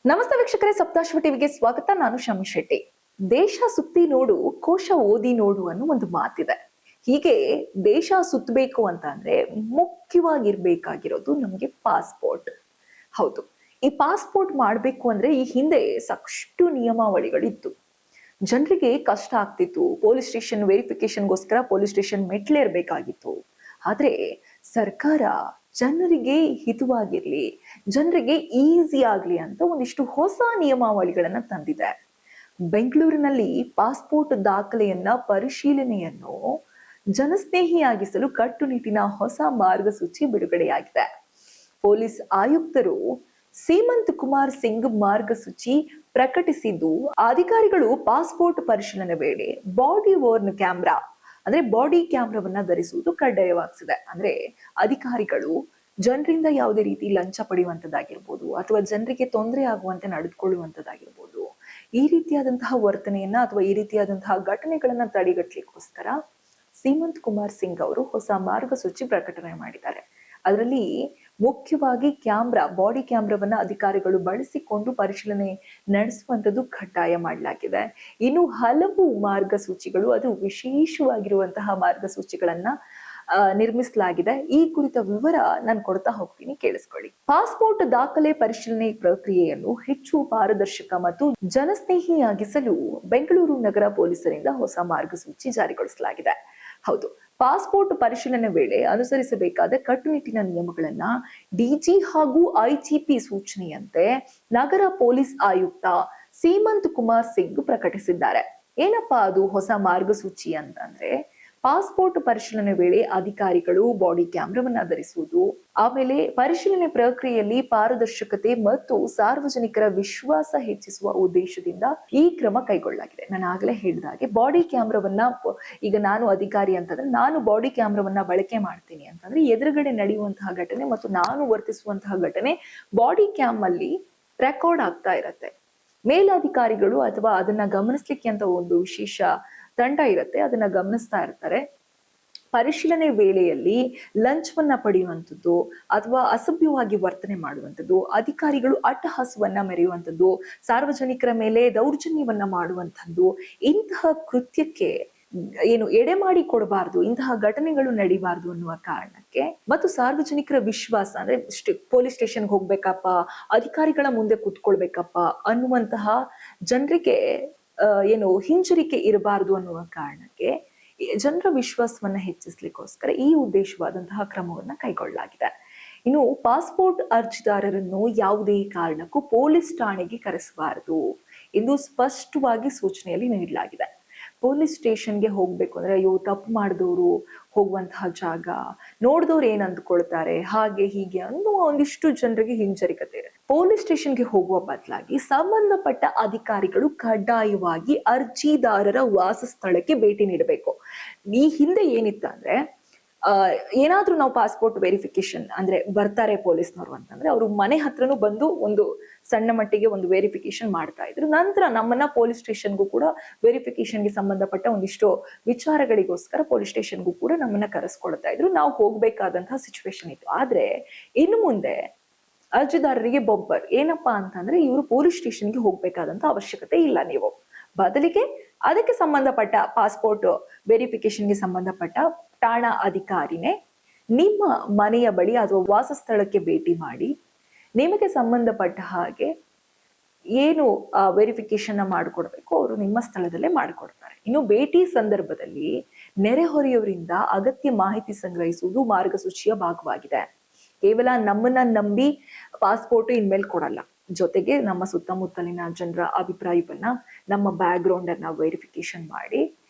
ನಮಸ್ತೆ ವೀಕ್ಷಕರೇ, ಸಪ್ತಾಶ್ವ ಟಿವಿಗೆ ಸ್ವಾಗತ. ನಾನು ಶಮಿ ಶೆಟ್ಟಿ. ದೇಶ ಸುತ್ತಿ ನೋಡು, ಕೋಶ ಓದಿ ನೋಡು ಅನ್ನೋ ಒಂದು ಮಾತಿದೆ. ಹೀಗೆ ದೇಶ ಸುತ್ತಬೇಕು ಅಂತ ಅಂದ್ರೆ ಮುಖ್ಯವಾಗಿರ್ಬೇಕಾಗಿರೋದು ನಮಗೆ ಪಾಸ್ಪೋರ್ಟ್. ಹೌದು, ಈ ಪಾಸ್ಪೋರ್ಟ್ ಮಾಡ್ಬೇಕು ಅಂದ್ರೆ ಈ ಹಿಂದೆ ಸಾಕಷ್ಟು ನಿಯಮಾವಳಿಗಳಿತ್ತು. ಜನರಿಗೆ ಕಷ್ಟ ಆಗ್ತಿತ್ತು. ಪೊಲೀಸ್ ಸ್ಟೇಷನ್ ವೆರಿಫಿಕೇಶನ್ಗೋಸ್ಕರ ಪೊಲೀಸ್ ಸ್ಟೇಷನ್ ಮೆಟ್ಲೇರ್ಬೇಕಾಗಿತ್ತು. ಆದ್ರೆ ಸರ್ಕಾರ ಜನರಿಗೆ ಹಿತವಾಗಿರ್ಲಿ, ಜನರಿಗೆ ಈಸಿ ಆಗ್ಲಿ ಅಂತ ಒಂದಿಷ್ಟು ಹೊಸ ನಿಯಮಾವಳಿಗಳನ್ನ ತಂದಿದೆ. ಬೆಂಗಳೂರಿನಲ್ಲಿ ಪಾಸ್ಪೋರ್ಟ್ ದಾಖಲೆಯನ್ನ ಪರಿಶೀಲನೆಯನ್ನು ಜನಸ್ನೇಹಿಯಾಗಿಸಲು ಕಟ್ಟುನಿಟ್ಟಿನ ಹೊಸ ಮಾರ್ಗಸೂಚಿ ಬಿಡುಗಡೆಯಾಗಿದೆ. ಪೊಲೀಸ್ ಆಯುಕ್ತರು ಸೀಮಂತ್ ಕುಮಾರ್ ಸಿಂಗ್ ಮಾರ್ಗಸೂಚಿ ಪ್ರಕಟಿಸಿದ್ದು, ಅಧಿಕಾರಿಗಳು ಪಾಸ್ಪೋರ್ಟ್ ಪರಿಶೀಲನೆ ವೇಳೆ ಬಾಡಿ ವರ್ನ್ ಕ್ಯಾಮ್ರಾ ಅಂದ್ರೆ ಬಾಡಿ ಕ್ಯಾಮ್ರಾವನ್ನ ಧರಿಸುವುದು ಕಡ್ಡಾಯವಾಗಿದೆ. ಅಂದ್ರೆ ಅಧಿಕಾರಿಗಳು ಜನರಿಂದ ಯಾವುದೇ ರೀತಿ ಲಂಚ ಪಡೆಯುವಂತದ್ದಾಗಿರ್ಬೋದು ಅಥವಾ ಜನರಿಗೆ ತೊಂದರೆ ಆಗುವಂತೆ ನಡೆದುಕೊಳ್ಳುವಂತದ್ದಾಗಿರ್ಬೋದು, ಈ ರೀತಿಯಾದಂತಹ ವರ್ತನೆಯನ್ನ ಅಥವಾ ಈ ರೀತಿಯಾದಂತಹ ಘಟನೆಗಳನ್ನ ತಡೆಗಟ್ಟಲಿಕ್ಕೋಸ್ಕರ ಸೀಮಂತ್ ಕುಮಾರ್ ಸಿಂಗ್ ಅವರು ಹೊಸ ಮಾರ್ಗಸೂಚಿ ಪ್ರಕಟಣೆ ಮಾಡಿದ್ದಾರೆ. ಅದರಲ್ಲಿ ಮುಖ್ಯವಾಗಿ ಬಾಡಿ ಕ್ಯಾಮ್ರಾವನ್ನ ಅಧಿಕಾರಿಗಳು ಬಳಸಿಕೊಂಡು ಪರಿಶೀಲನೆ ನಡೆಸುವಂತದ್ದು ಕಡ್ಡಾಯ ಮಾಡಲಾಗಿದೆ. ಇನ್ನು ಹಲವು ಮಾರ್ಗಸೂಚಿಗಳು, ಅದು ವಿಶೇಷವಾಗಿರುವಂತಹ ಮಾರ್ಗಸೂಚಿಗಳನ್ನ ನಿರ್ಮಿಸಲಾಗಿದೆ. ಈ ಕುರಿತ ವಿವರ ನಾನು ಕೊಡ್ತಾ ಹೋಗ್ತೀನಿ, ಕೇಳಿಸ್ಕೊಳ್ಳಿ. ಪಾಸ್ಪೋರ್ಟ್ ದಾಖಲೆ ಪರಿಶೀಲನೆ ಪ್ರಕ್ರಿಯೆಯನ್ನು ಹೆಚ್ಚು ಪಾರದರ್ಶಕ ಮತ್ತು ಜನಸ್ನೇಹಿಯಾಗಿಸಲು ಬೆಂಗಳೂರು ನಗರ ಪೊಲೀಸರಿಂದ ಹೊಸ ಮಾರ್ಗಸೂಚಿ ಜಾರಿಗೊಳಿಸಲಾಗಿದೆ. ಹೌದು, ಪಾಸ್ಪೋರ್ಟ್ ಪರಿಶೀಲನೆ ವೇಳೆ ಅನುಸರಿಸಬೇಕಾದ ಕಟ್ಟುನಿಟ್ಟಿನ ನಿಯಮಗಳನ್ನ ಡಿಜಿ ಹಾಗೂ ಐಜಿಪಿ ಸೂಚನೆಯಂತೆ ನಗರ ಪೊಲೀಸ್ ಆಯುಕ್ತ ಸೀಮಂತ್ ಕುಮಾರ್ ಸಿಂಗ್ ಪ್ರಕಟಿಸಿದ್ದಾರೆ. ಏನಪ್ಪಾ ಅದು ಹೊಸ ಮಾರ್ಗಸೂಚಿ ಅಂತಂದ್ರೆ, ಪಾಸ್ಪೋರ್ಟ್ ಪರಿಶೀಲನೆ ವೇಳೆ ಅಧಿಕಾರಿಗಳು ಬಾಡಿ ಕ್ಯಾಮ್ರಾವನ್ನ ಧರಿಸುವುದು, ಆಮೇಲೆ ಪರಿಶೀಲನೆ ಪ್ರಕ್ರಿಯೆಯಲ್ಲಿ ಪಾರದರ್ಶಕತೆ ಮತ್ತು ಸಾರ್ವಜನಿಕರ ವಿಶ್ವಾಸ ಹೆಚ್ಚಿಸುವ ಉದ್ದೇಶದಿಂದ ಈ ಕ್ರಮ ಕೈಗೊಳ್ಳಲಾಗಿದೆ. ನಾನು ಆಗ್ಲೇ ಹೇಳಿದ ಹಾಗೆ ಬಾಡಿ ಕ್ಯಾಮ್ರಾವನ್ನ, ಈಗ ನಾನು ಅಧಿಕಾರಿ ಅಂತಂದ್ರೆ ನಾನು ಬಾಡಿ ಕ್ಯಾಮ್ರಾವನ್ನ ಬಳಕೆ ಮಾಡ್ತೀನಿ ಅಂತಂದ್ರೆ ಎದುರುಗಡೆ ನಡೆಯುವಂತಹ ಘಟನೆ ಮತ್ತು ನಾನು ವರ್ತಿಸುವಂತಹ ಘಟನೆ ಬಾಡಿ ಕ್ಯಾಮ್ ಅಲ್ಲಿ ರೆಕಾರ್ಡ್ ಆಗ್ತಾ ಇರತ್ತೆ. ಮೇಲಧಿಕಾರಿಗಳು ಅಥವಾ ಅದನ್ನ ಗಮನಿಸ್ಲಿಕ್ಕೆ ಅಂತ ಒಂದು ವಿಶೇಷ ತಂಡ ಇರುತ್ತೆ, ಅದನ್ನ ಗಮನಿಸ್ತಾ ಇರ್ತಾರೆ. ಪರಿಶೀಲನೆ ವೇಳೆಯಲ್ಲಿ ಲಂಚವನ್ನ ಪಡೆಯುವಂಥದ್ದು ಅಥವಾ ಅಸಭ್ಯವಾಗಿ ವರ್ತನೆ ಮಾಡುವಂಥದ್ದು, ಅಧಿಕಾರಿಗಳು ಅಟ್ಟಹಾಸವನ್ನ ಮೆರೆಯುವಂಥದ್ದು, ಸಾರ್ವಜನಿಕರ ಮೇಲೆ ದೌರ್ಜನ್ಯವನ್ನ ಮಾಡುವಂಥದ್ದು, ಇಂತಹ ಕೃತ್ಯಕ್ಕೆ ಎಡೆ ಮಾಡಿ ಕೊಡಬಾರ್ದು, ಇಂತಹ ಘಟನೆಗಳು ನಡಿಬಾರ್ದು ಅನ್ನುವ ಕಾರಣಕ್ಕೆ ಮತ್ತು ಸಾರ್ವಜನಿಕರ ವಿಶ್ವಾಸ ಅಂದ್ರೆ ಪೊಲೀಸ್ ಸ್ಟೇಷನ್ಗೆ ಹೋಗ್ಬೇಕಪ್ಪ, ಅಧಿಕಾರಿಗಳ ಮುಂದೆ ಕೂತ್ಕೊಳ್ಬೇಕಪ್ಪ ಅನ್ನುವಂತಹ ಜನರಿಗೆ ಹಿಂಜರಿಕೆ ಇರಬಾರದು ಅನ್ನುವ ಕಾರಣಕ್ಕೆ ಜನರ ವಿಶ್ವಾಸವನ್ನ ಹೆಚ್ಚಿಸ್ಲಿಕ್ಕೋಸ್ಕರ ಈ ಉದ್ದೇಶವಾದಂತಹ ಕ್ರಮವನ್ನ ಕೈಗೊಳ್ಳಲಾಗಿದೆ. ಇನ್ನು ಪಾಸ್ಪೋರ್ಟ್ ಅರ್ಜಿದಾರರನ್ನು ಯಾವುದೇ ಕಾರಣಕ್ಕೂ ಪೊಲೀಸ್ ಠಾಣೆಗೆ ಕರೆಸಬಾರದು ಎಂದು ಸ್ಪಷ್ಟವಾಗಿ ಸೂಚನೆಯಲ್ಲಿ ನೀಡಲಾಗಿದೆ. ಪೊಲೀಸ್ ಸ್ಟೇಷನ್ಗೆ ಹೋಗ್ಬೇಕು ಅಂದ್ರೆ ಅಯ್ಯೋ ತಪ್ಪು ಮಾಡಿದವರು ಹೋಗುವಂತಹ ಜಾಗ, ನೋಡಿದವ್ರು ಏನ್ ಅಂದ್ಕೊಳ್ತಾರೆ, ಹಾಗೆ ಹೀಗೆ ಅನ್ನುವ ಒಂದಿಷ್ಟು ಜನರಿಗೆ ಹಿಂಜರಿಕತೆ ಇದೆ. ಪೊಲೀಸ್ ಸ್ಟೇಷನ್ಗೆ ಹೋಗುವ ಬದಲಾಗಿ ಸಂಬಂಧಪಟ್ಟ ಅಧಿಕಾರಿಗಳು ಕಡ್ಡಾಯವಾಗಿ ಅರ್ಜಿದಾರರ ವಾಸಸ್ಥಳಕ್ಕೆ ಭೇಟಿ ನೀಡಬೇಕು. ಈ ಹಿಂದೆ ಏನಿತ್ತು ಅಂದ್ರೆ, ಏನಾದ್ರೂ ನಾವು ಪಾಸ್ಪೋರ್ಟ್ ವೆರಿಫಿಕೇಶನ್ ಅಂದ್ರೆ ಬರ್ತಾರೆ ಪೊಲೀಸ್ನವರು ಅಂತಂದ್ರೆ ಅವರು ಮನೆ ಹತ್ರನೂ ಬಂದು ಒಂದು ಸಣ್ಣ ಮಟ್ಟಿಗೆ ಒಂದು ವೆರಿಫಿಕೇಶನ್ ಮಾಡ್ತಾ ಇದ್ರು. ನಂತರ ನಮ್ಮನ್ನ ಪೊಲೀಸ್ ಸ್ಟೇಷನ್ಗೂ ಕೂಡ ವೆರಿಫಿಕೇಶನ್ಗೆ ಸಂಬಂಧಪಟ್ಟ ಒಂದಿಷ್ಟು ವಿಚಾರಗಳಿಗೋಸ್ಕರ ಪೊಲೀಸ್ ಸ್ಟೇಷನ್ಗೂ ಕೂಡ ನಮ್ಮನ್ನ ಕರೆಸ್ಕೊಳ್ತಾ ಇದ್ರು. ನಾವು ಹೋಗ್ಬೇಕಾದಂತಹ ಸಿಚುವೇಶನ್ ಇತ್ತು. ಆದ್ರೆ ಇನ್ನು ಮುಂದೆ ಅರ್ಜಿದಾರರಿಗೆ ಬೊಬ್ಬರ್ ಏನಪ್ಪಾ ಅಂತಂದ್ರೆ, ಇವರು ಪೊಲೀಸ್ ಸ್ಟೇಷನ್ಗೆ ಹೋಗ್ಬೇಕಾದಂತ ಅವಶ್ಯಕತೆ ಇಲ್ಲ. ನೀವು ಬದಲಿಗೆ ಅದಕ್ಕೆ ಸಂಬಂಧಪಟ್ಟ ಪಾಸ್ಪೋರ್ಟ್ ವೆರಿಫಿಕೇಶನ್ಗೆ ಸಂಬಂಧಪಟ್ಟ ಠಾಣಾ ಅಧಿಕಾರಿನೇ ನಿಮ್ಮ ಮನೆಯ ಬಳಿ ಅಥವಾ ವಾಸಸ್ಥಳಕ್ಕೆ ಭೇಟಿ ಮಾಡಿ ನಿಮಗೆ ಸಂಬಂಧಪಟ್ಟ ಹಾಗೆ ಏನು ವೆರಿಫಿಕೇಶನ್ ಮಾಡಿಕೊಡ್ಬೇಕು ಅವರು ನಿಮ್ಮ ಸ್ಥಳದಲ್ಲೇ ಮಾಡಿಕೊಡ್ತಾರೆ. ಇನ್ನು ಭೇಟಿ ಸಂದರ್ಭದಲ್ಲಿ ನೆರೆಹೊರೆಯವರಿಂದ ಅಗತ್ಯ ಮಾಹಿತಿ ಸಂಗ್ರಹಿಸುವುದು ಮಾರ್ಗಸೂಚಿಯ ಭಾಗವಾಗಿದೆ. ಕೇವಲ ನಮ್ಮನ್ನ ನಂಬಿ ಪಾಸ್ಪೋರ್ಟ್ ಇನ್ಮೇಲೆ ಕೊಡಲ್ಲ, ಜೊತೆಗೆ ನಮ್ಮ ಸುತ್ತಮುತ್ತಲಿನ ಜನರ ಅಭಿಪ್ರಾಯವನ್ನ, ನಮ್ಮ ಬ್ಯಾಕ್ ಗ್ರೌಂಡ್ ಅನ್ನ ವೆರಿಫಿಕೇಶನ್ ಮಾಡಿ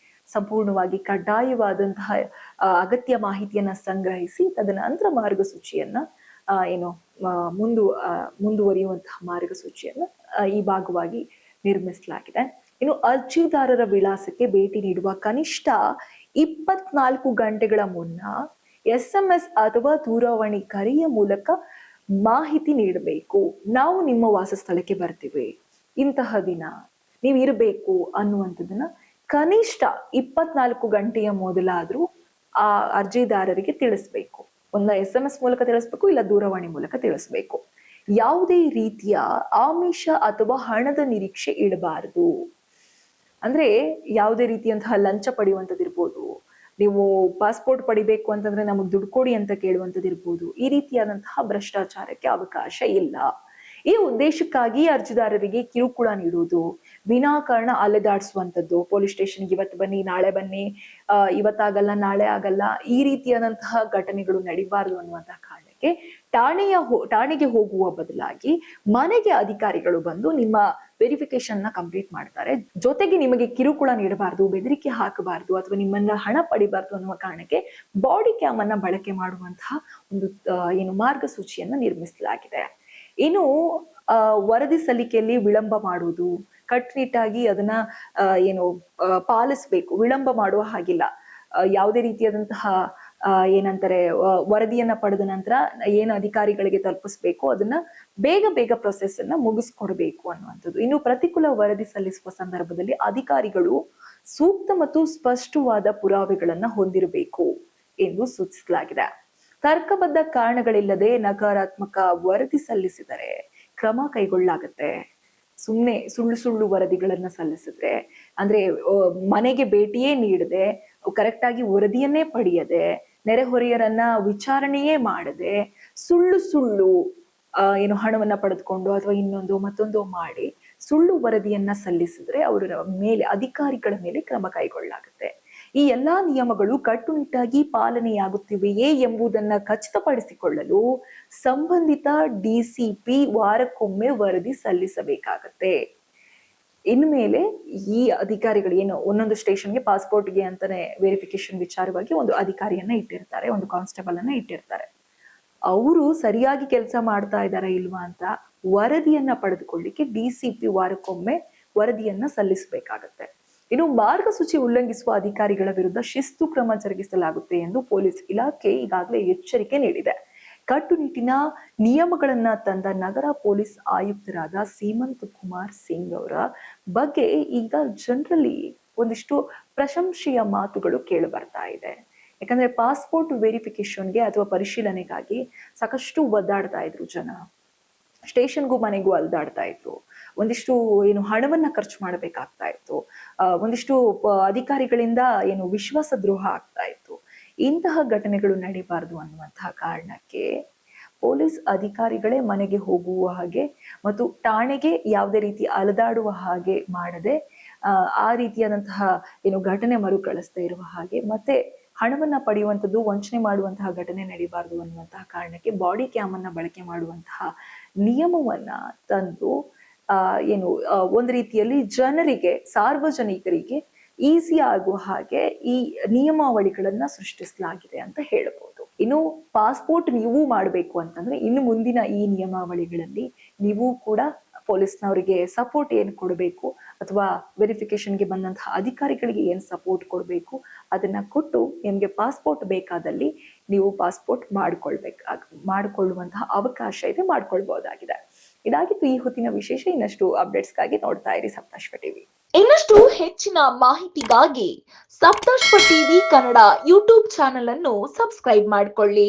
ಸಂಪೂರ್ಣವಾಗಿ ಕಡ್ಡಾಯವಾದಂತಹ ಅಗತ್ಯ ಮಾಹಿತಿಯನ್ನ ಸಂಗ್ರಹಿಸಿ ತದನಂತರ ಮಾರ್ಗಸೂಚಿಯನ್ನ ಮುಂದುವರಿಯುವಂತಹ ಮಾರ್ಗಸೂಚಿಯನ್ನ ಈ ಭಾಗವಾಗಿ ನಿರ್ಮಿಸಲಾಗಿದೆ. ಇನ್ನು ಅರ್ಜಿದಾರರ ವಿಳಾಸಕ್ಕೆ ಭೇಟಿ ನೀಡುವ ಕನಿಷ್ಠ 24 ಗಂಟೆಗಳ ಮುನ್ನ SMS ಅಥವಾ ದೂರವಾಣಿ ಕರೆಯ ಮೂಲಕ ಮಾಹಿತಿ ನೀಡಬೇಕು. ನಾವು ನಿಮ್ಮ ವಾಸಸ್ಥಳಕ್ಕೆ ಬರ್ತೀವಿ, ಇಂತಹ ದಿನ ನೀವು ಇರಬೇಕು ಅನ್ನುವಂಥದ್ದನ್ನ ಕನಿಷ್ಠ 24 ಗಂಟೆಯ ಮೊದಲಾದ್ರೂ ಆ ಅರ್ಜಿದಾರರಿಗೆ ತಿಳಿಸ್ಬೇಕು. SMS ಮೂಲಕ ತಿಳಿಸ್ಬೇಕು, ಇಲ್ಲ ದೂರವಾಣಿ ಮೂಲಕ ತಿಳಿಸ್ಬೇಕು. ಯಾವುದೇ ರೀತಿಯ ಆಮಿಷ ಅಥವಾ ಹಣದ ನಿರೀಕ್ಷೆ ಇಡಬಾರದು. ಅಂದ್ರೆ ಯಾವುದೇ ರೀತಿಯಂತಹ ಲಂಚ ಪಡೆಯುವಂಥದ್ದಿರ್ಬೋದು, ನೀವು ಪಾಸ್ಪೋರ್ಟ್ ಪಡಿಬೇಕು ಅಂತಂದ್ರೆ ನಮಗ್ ದುಡ್ಡು ಕೊಡಿ ಅಂತ ಕೇಳುವಂಥದ್ದಿರ್ಬೋದು, ಈ ರೀತಿಯಾದಂತಹ ಭ್ರಷ್ಟಾಚಾರಕ್ಕೆ ಅವಕಾಶ ಇಲ್ಲ. ಈ ಉದ್ದೇಶಕ್ಕಾಗಿ ಅರ್ಜಿದಾರರಿಗೆ ಕಿರುಕುಳ ನೀಡುವುದು, ವಿನಾಕಾರಣ ಅಲೆದಾಡಿಸುವಂಥದ್ದು, ಪೊಲೀಸ್ ಸ್ಟೇಷನ್ಗೆ ಇವತ್ತು ಬನ್ನಿ ನಾಳೆ ಬನ್ನಿ, ಇವತ್ತಾಗಲ್ಲ ನಾಳೆ ಆಗಲ್ಲ, ಈ ರೀತಿಯಾದಂತಹ ಘಟನೆಗಳು ನಡಿಬಾರದು ಅನ್ನುವಂತಹ ಕಾರಣಕ್ಕೆ ಠಾಣೆಗೆ ಹೋಗುವ ಬದಲಾಗಿ ಮನೆಗೆ ಅಧಿಕಾರಿಗಳು ಬಂದು ನಿಮ್ಮ ವೆರಿಫಿಕೇಶನ್ ನ ಕಂಪ್ಲೀಟ್ ಮಾಡ್ತಾರೆ. ಜೊತೆಗೆ ನಿಮಗೆ ಕಿರುಕುಳ ನೀಡಬಾರದು, ಬೆದರಿಕೆ ಹಾಕಬಾರದು ಅಥವಾ ನಿಮ್ಮನ್ನ ಹಣ ಪಡಿಬಾರದು ಅನ್ನುವ ಕಾರಣಕ್ಕೆ ಬಾಡಿ ಕ್ಯಾಮ್ ಅನ್ನ ಬಳಕೆ ಮಾಡುವಂತಹ ಒಂದು ಮಾರ್ಗಸೂಚಿಯನ್ನ ನಿರ್ಮಿಸಲಾಗಿದೆ. ಇನ್ನು ವರದಿ ಸಲ್ಲಿಕೆಯಲ್ಲಿ ವಿಳಂಬ ಮಾಡುವುದು, ಕಟ್ಟುನಿಟ್ಟಾಗಿ ಅದನ್ನ ಪಾಲಿಸ್ಬೇಕು, ವಿಳಂಬ ಮಾಡುವ ಹಾಗಿಲ್ಲ. ಯಾವುದೇ ರೀತಿಯಾದಂತಹ ಏನಂತಾರೆ ವರದಿಯನ್ನ ಪಡೆದ ನಂತರ ಏನು ಅಧಿಕಾರಿಗಳಿಗೆ ತಲುಪಿಸ್ಬೇಕು ಅದನ್ನ ಬೇಗ ಪ್ರೊಸೆಸ್ ಅನ್ನ ಮುಗಿಸ್ಕೊಡ್ಬೇಕು ಅನ್ನುವಂಥದ್ದು. ಇನ್ನು ಪ್ರತಿಕೂಲ ವರದಿ ಸಲ್ಲಿಸುವ ಸಂದರ್ಭದಲ್ಲಿ ಅಧಿಕಾರಿಗಳು ಸೂಕ್ತ ಮತ್ತು ಸ್ಪಷ್ಟವಾದ ಪುರಾವೆಗಳನ್ನ ಹೊಂದಿರಬೇಕು ಎಂದು ಸೂಚಿಸಲಾಗಿದೆ. ತರ್ಕಬದ್ಧ ಕಾರಣಗಳಿಲ್ಲದೆ ನಕಾರಾತ್ಮಕ ವರದಿ ಸಲ್ಲಿಸಿದರೆ ಕ್ರಮ ಕೈಗೊಳ್ಳಲಾಗುತ್ತೆ. ಸುಮ್ನೆ ಸುಳ್ಳು ವರದಿಗಳನ್ನ ಸಲ್ಲಿಸಿದ್ರೆ, ಅಂದ್ರೆ ಮನೆಗೆ ಭೇಟಿಯೇ ನೀಡದೆ, ಕರೆಕ್ಟ್ ಆಗಿ ವರದಿಯನ್ನೇ ಪಡೆಯದೆ, ನೆರೆಹೊರೆಯರನ್ನ ವಿಚಾರಣೆಯೇ ಮಾಡದೆ, ಸುಳ್ಳು ಹಣವನ್ನ ಪಡೆದುಕೊಂಡು ಅಥವಾ ಮತ್ತೊಂದು ಮಾಡಿ ಸುಳ್ಳು ವರದಿಯನ್ನ ಸಲ್ಲಿಸಿದ್ರೆ ಅವರ ಮೇಲೆ, ಅಧಿಕಾರಿಗಳ ಮೇಲೆ ಕ್ರಮ ಕೈಗೊಳ್ಳಲಾಗುತ್ತೆ. ಈ ಎಲ್ಲಾ ನಿಯಮಗಳು ಕಟ್ಟುನಿಟ್ಟಾಗಿ ಪಾಲನೆಯಾಗುತ್ತಿವೆಯೇ ಎಂಬುದನ್ನ ಖಚಿತಪಡಿಸಿಕೊಳ್ಳಲು ಸಂಬಂಧಿತ ಡಿಸಿಪಿ ವಾರಕ್ಕೊಮ್ಮೆ ವರದಿ ಸಲ್ಲಿಸಬೇಕಾಗತ್ತೆ. ಇನ್ಮೇಲೆ ಈ ಅಧಿಕಾರಿಗಳು ಒಂದೊಂದು ಸ್ಟೇಷನ್ಗೆ ಪಾಸ್ಪೋರ್ಟ್ಗೆ ಅಂತಾನೆ ವೆರಿಫಿಕೇಶನ್ ವಿಚಾರವಾಗಿ ಒಂದು ಅಧಿಕಾರಿಯನ್ನ ಇಟ್ಟಿರ್ತಾರೆ, ಒಂದು ಕಾನ್ಸ್ಟೇಬಲ್ ಅನ್ನ ಇಟ್ಟಿರ್ತಾರೆ. ಅವರು ಸರಿಯಾಗಿ ಕೆಲಸ ಮಾಡ್ತಾ ಇದಾರ ಇಲ್ವಾ ಅಂತ ವರದಿಯನ್ನ ಪಡೆದುಕೊಳ್ಳಿಕ್ಕೆ ಡಿಸಿಪಿ ವಾರಕ್ಕೊಮ್ಮೆ ವರದಿಯನ್ನ ಸಲ್ಲಿಸಬೇಕಾಗತ್ತೆ. ಇನ್ನು ಮಾರ್ಗಸೂಚಿ ಉಲ್ಲಂಘಿಸುವ ಅಧಿಕಾರಿಗಳ ವಿರುದ್ಧ ಶಿಸ್ತು ಕ್ರಮ ಜರುಗಿಸಲಾಗುತ್ತೆ ಎಂದು ಪೊಲೀಸ್ ಇಲಾಖೆ ಈಗಾಗಲೇ ಎಚ್ಚರಿಕೆ ನೀಡಿದೆ. ಕಟ್ಟುನಿಟ್ಟಿನ ನಿಯಮಗಳನ್ನ ತಂದ ನಗರ ಪೊಲೀಸ್ ಆಯುಕ್ತರಾದ ಸೀಮಂತ್ ಕುಮಾರ್ ಸಿಂಗ್ ಅವರ ಬಗ್ಗೆ ಈಗ ಜನರಲ್ಲಿ ಒಂದಿಷ್ಟು ಪ್ರಶಂಸೆಯ ಮಾತುಗಳು ಕೇಳಿ ಬರ್ತಾ ಇದೆ. ಯಾಕಂದ್ರೆ ಪಾಸ್ಪೋರ್ಟ್ ವೆರಿಫಿಕೇಶನ್ಗೆ ಅಥವಾ ಪರಿಶೀಲನೆಗಾಗಿ ಸಾಕಷ್ಟು ಒದ್ದಾಡ್ತಾ ಇದ್ರು ಜನ. ಸ್ಟೇಷನ್ಗೂ ಮನೆಗೂ ಅಲ್ದಾಡ್ತಾ ಇದ್ರು. ಒಂದಿಷ್ಟು ಹಣವನ್ನ ಖರ್ಚು ಮಾಡಬೇಕಾಗ್ತಾ ಇತ್ತು. ಒಂದಿಷ್ಟು ಅಧಿಕಾರಿಗಳಿಂದ ವಿಶ್ವಾಸ ದ್ರೋಹ ಆಗ್ತಾ ಇತ್ತು. ಇಂತಹ ಘಟನೆಗಳು ನಡೀಬಾರದು ಅನ್ನುವಂತಹ ಕಾರಣಕ್ಕೆ ಪೊಲೀಸ್ ಅಧಿಕಾರಿಗಳೇ ಮನೆಗೆ ಹೋಗುವ ಹಾಗೆ ಮತ್ತು ಠಾಣೆಗೆ ಯಾವುದೇ ರೀತಿ ಅಲೆದಾಡುವ ಹಾಗೆ ಮಾಡದೆ, ಆ ರೀತಿಯಾದಂತಹ ಘಟನೆ ಮರುಕಳಿಸದೇ ಇರುವ ಹಾಗೆ, ಮತ್ತೆ ಹಣವನ್ನ ಪಡೆಯುವಂಥದ್ದು, ವಂಚನೆ ಮಾಡುವಂತಹ ಘಟನೆ ನಡೀಬಾರದು ಅನ್ನುವಂತಹ ಕಾರಣಕ್ಕೆ ಬಾಡಿ ಕ್ಯಾಮ್ ಅನ್ನ ಬಳಕೆ ಮಾಡುವಂತಹ ನಿಯಮವನ್ನ ತಂದು ಒಂದು ರೀತಿಯಲ್ಲಿ ಜನರಿಗೆ, ಸಾರ್ವಜನಿಕರಿಗೆ ಈಸಿ ಆಗುವ ಹಾಗೆ ಈ ನಿಯಮಾವಳಿಗಳನ್ನ ಸೃಷ್ಟಿಸಲಾಗಿದೆ ಅಂತ ಹೇಳಬಹುದು. ಇನ್ನು ಪಾಸ್ಪೋರ್ಟ್ ನೀವು ಮಾಡಬೇಕು ಅಂತಂದ್ರೆ ಇನ್ನು ಮುಂದಿನ ಈ ನಿಯಮಾವಳಿಗಳಲ್ಲಿ ನೀವು ಕೂಡ ಪೊಲೀಸ್ನವರಿಗೆ ಸಪೋರ್ಟ್ ಏನು ಕೊಡಬೇಕು ಅಥವಾ ವೆರಿಫಿಕೇಶನ್ಗೆ ಬಂದಂತಹ ಅಧಿಕಾರಿಗಳಿಗೆ ಏನು ಸಪೋರ್ಟ್ ಕೊಡಬೇಕು ಅದನ್ನ ಕೊಟ್ಟು ನಿಮ್ಗೆ ಪಾಸ್ಪೋರ್ಟ್ ಬೇಕಾದಲ್ಲಿ ನೀವು ಪಾಸ್ಪೋರ್ಟ್ ಮಾಡಿಕೊಳ್ಳುವಂತಹ ಅವಕಾಶ ಇದೆ, ಮಾಡ್ಕೊಳ್ಬಹುದಾಗಿದೆ. ಇದಾಗಿತ್ತು ಈ ಹೊತ್ತಿನ ವಿಶೇಷ. ಇನ್ನಷ್ಟು ಅಪ್ಡೇಟ್ಸ್ಗಾಗಿ ನೋಡ್ತಾ ಇರಿ ಸಪ್ತಾಶ್ವ ಟಿವಿ. ಇನ್ನಷ್ಟು ಹೆಚ್ಚಿನ ಮಾಹಿತಿಗಾಗಿ Saptashwa TV Kannada YouTube channel ಅನ್ನು ಸಬ್ಸ್ಕ್ರೈಬ್ ಮಾಡಿಕೊಳ್ಳಿ.